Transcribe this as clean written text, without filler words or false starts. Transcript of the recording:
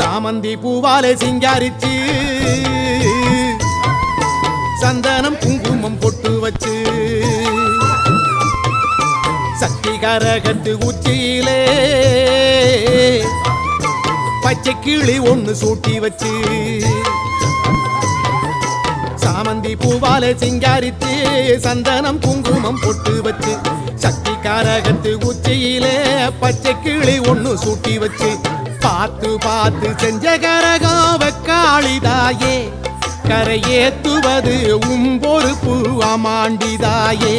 சாமந்தி பூவாலே சிங்காரிச்சு சந்தனம் குங்குமம் பொட்டு வச்சு சக்தி கரகத்து உச்சியிலே பச்சை கிளி ஒண்ணு சூட்டி வச்சு சாமந்தி பூவாலே சிங்காரித்து சந்தனம் குங்குமம் பொட்டு வச்சு சக்தி கரகத்து உச்சியிலே பச்சை கிளி ஒண்ணு சூட்டி வச்சு பார்த்து பார்த்து செஞ்ச கரகம் வெக்காளிதாயே கரையேத்துவது பொறுப்பு அமாண்டிதாயே.